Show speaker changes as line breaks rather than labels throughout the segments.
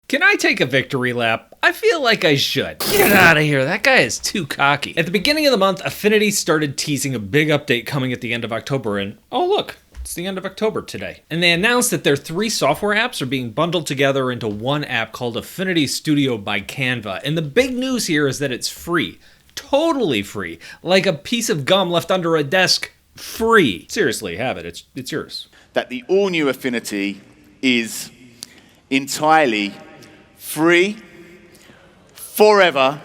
Can I take a victory lap? I feel like I should. Get out of here, that guy is too cocky. At the beginning of the month, Affinity started teasing a big update coming at the end of October, and oh look, it's the end of October today. And they announced that their 3 software apps are being bundled together into one app called Affinity Studio by Canva. And the big news here is that it's free. Totally free. Like a piece of gum left under a desk. Free. Seriously, have it. It's yours.
That the all-new Affinity is entirely free, forever,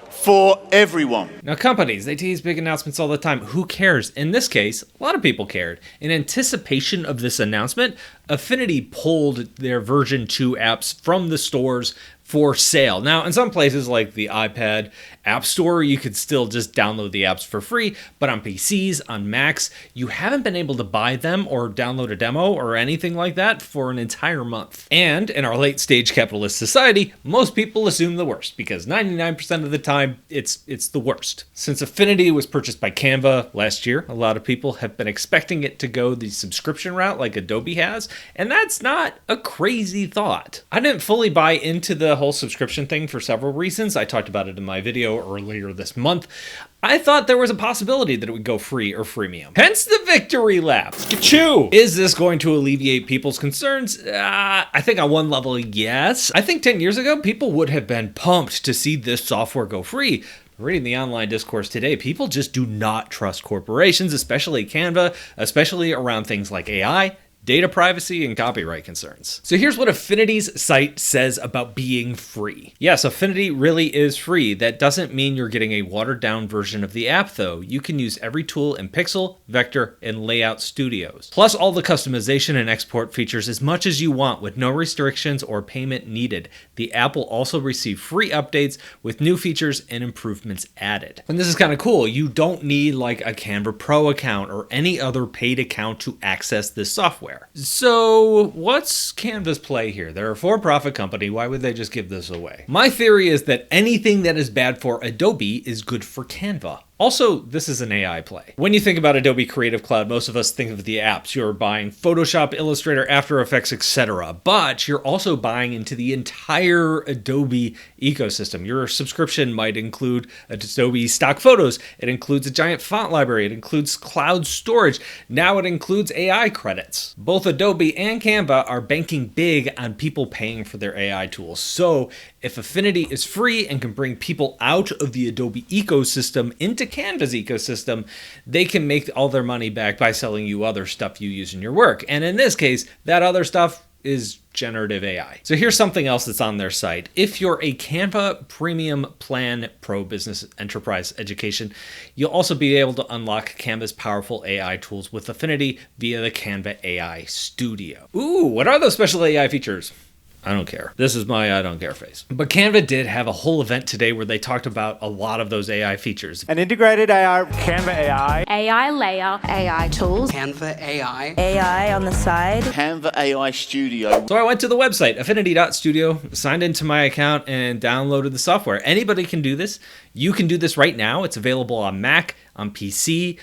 for everyone.
Now companies, they tease big announcements all the time. Who cares? In this case, a lot of people cared. In anticipation of this announcement, Affinity pulled their version 2 apps from the stores for sale. Now, in some places like the iPad App Store, you could still just download the apps for free, but on PCs, on Macs, you haven't been able to buy them or download a demo or anything like that for an entire month. And in our late stage capitalist society, most people assume the worst because 99% of the time, it's the worst. Since Affinity was purchased by Canva last year, a lot of people have been expecting it to go the subscription route like Adobe has, and that's not a crazy thought. I didn't fully buy into the whole subscription thing for several reasons. I talked about it in my video earlier this month. I thought there was a possibility that it would go free or freemium. Hence the victory lap. Achoo! Is this going to alleviate people's concerns? I think on one level, yes. I think 10 years ago, people would have been pumped to see this software go free. Reading the online discourse today, people just do not trust corporations, especially Canva, especially around things like AI, data privacy, and copyright concerns. So here's what Affinity's site says about being free. Yes, Affinity really is free. That doesn't mean you're getting a watered down version of the app though. You can use every tool in Pixel, Vector, and Layout Studios. Plus all the customization and export features as much as you want with no restrictions or payment needed. The app will also receive free updates with new features and improvements added. And this is kind of cool. You don't need like a Canva Pro account or any other paid account to access this software. So what's Canva's play here? They're a for-profit company. Why would they just give this away? My theory is that anything that is bad for Adobe is good for Canva. Also, this is an AI play. When you think about Adobe Creative Cloud, most of us think of the apps. You're buying Photoshop, Illustrator, After Effects, etc. But you're also buying into the entire Adobe ecosystem. Your subscription might include Adobe stock photos. It includes a giant font library. It includes cloud storage. Now it includes AI credits. Both Adobe and Canva are banking big on people paying for their AI tools. So if Affinity is free and can bring people out of the Adobe ecosystem into Canva's ecosystem, they can make all their money back by selling you other stuff you use in your work. And in this case, that other stuff is generative AI. So here's something else that's on their site. If you're a Canva Premium Plan Pro Business Enterprise Education, you'll also be able to unlock Canva's powerful AI tools with Affinity via the Canva AI Studio. Ooh, what are those special AI features? I don't care. This is my I don't care face. But Canva did have a whole event today where they talked about a lot of those AI features.
An integrated AI, Canva AI.
AI layer.
AI tools.
Canva AI.
AI on the side.
Canva AI Studio.
So I went to the website, affinity.studio, signed into my account, and downloaded the software. Anybody can do this. You can do this right now. It's available on Mac, on PC.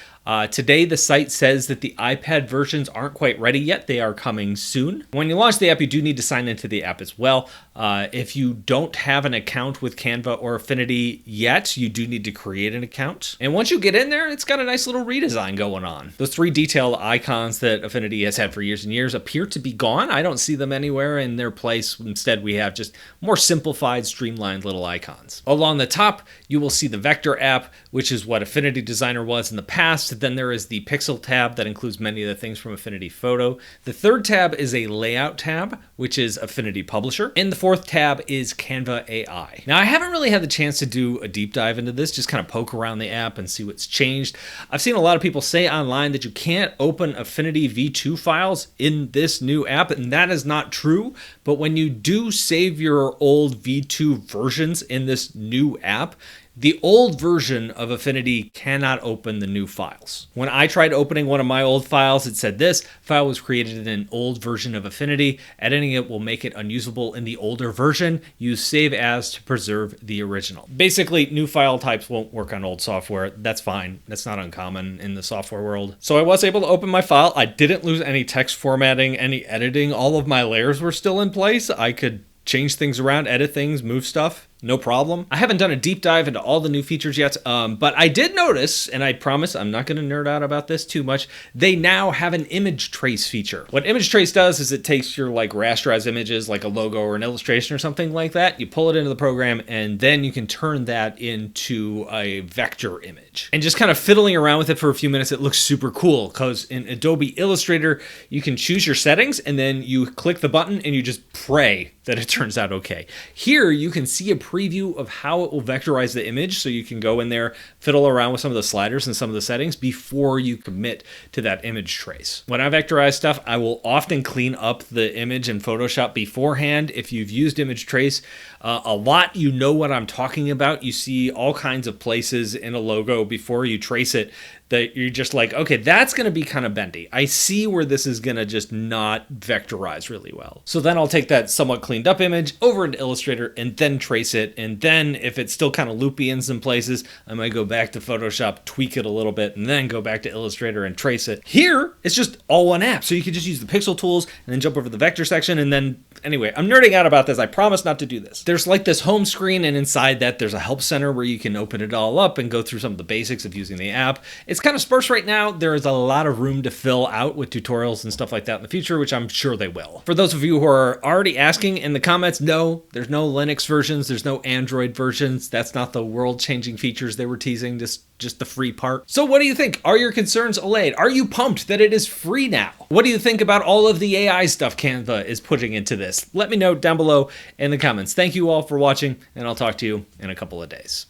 Today, the site says that the iPad versions aren't quite ready yet. They are coming soon. When you launch the app, you do need to sign into the app as well. If you don't have an account with Canva or Affinity yet, you do need to create an account. And once you get in there, it's got a nice little redesign going on. Those 3 detailed icons that Affinity has had for years and years appear to be gone. I don't see them anywhere in their place. Instead, we have just more simplified, streamlined little icons. Along the top, you will see the Vector app, which is what Affinity Designer was in the past. Then there is the Pixel tab that includes many of the things from Affinity Photo. The 3rd tab is a Layout tab, which is Affinity Publisher. And the 4th tab is Canva AI. Now, I haven't really had the chance to do a deep dive into this, just kind of poke around the app and see what's changed. I've seen a lot of people say online that you can't open Affinity V2 files in this new app, and that is not true. But when you do save your old V2 versions in this new app, the old version of Affinity cannot open the new files. When I tried opening one of my old files, it said this file was created in an old version of Affinity. Editing it will make it unusable in the older version. Use save as to preserve the original. Basically, new file types won't work on old software. That's fine. That's not uncommon in the software world. So I was able to open my file. I didn't lose any text formatting, any editing. All of my layers were still in place. I could change things around, edit things, move stuff. No problem. I haven't done a deep dive into all the new features yet, but I did notice, and I promise I'm not going to nerd out about this too much, they now have an image trace feature. What image trace does is it takes your like rasterized images, like a logo or an illustration or something like that, you pull it into the program, and then you can turn that into a vector image. And just kind of fiddling around with it for a few minutes, it looks super cool, because in Adobe Illustrator, you can choose your settings, and then you click the button, and you just pray that it turns out okay. Here, you can see a preview of how it will vectorize the image, so you can go in there, fiddle around with some of the sliders and some of the settings before you commit to that image trace. When I vectorize stuff, I will often clean up the image in Photoshop beforehand. If you've used image trace a lot, you know what I'm talking about. You see all kinds of places in a logo before you trace it that you're just like, okay, that's going to be kind of bendy. I see where this is going to just not vectorize really well. So then I'll take that somewhat cleaned up image over into Illustrator and then trace it. And then if it's still kind of loopy in some places, I might go back to Photoshop, tweak it a little bit, and then go back to Illustrator and trace it. Here, it's just all one app. So you can just use the pixel tools and then jump over the vector section. And then, anyway, I'm nerding out about this. I promise not to do this. There's like this home screen, and inside that there's a help center where you can open it all up and go through some of the basics of using the app. It's kind of sparse right now. There is a lot of room to fill out with tutorials and stuff like that in the future, which I'm sure they will. For those of you who are already asking in the comments, no, there's no Linux versions, there's no Android versions. That's not the world-changing features they were teasing, just the free part. So what do you think? Are your concerns allayed? Are you pumped that it is free now? What do you think about all of the AI stuff Canva is putting into this? Let me know down below in the comments. Thank you all for watching, and I'll talk to you in a couple of days.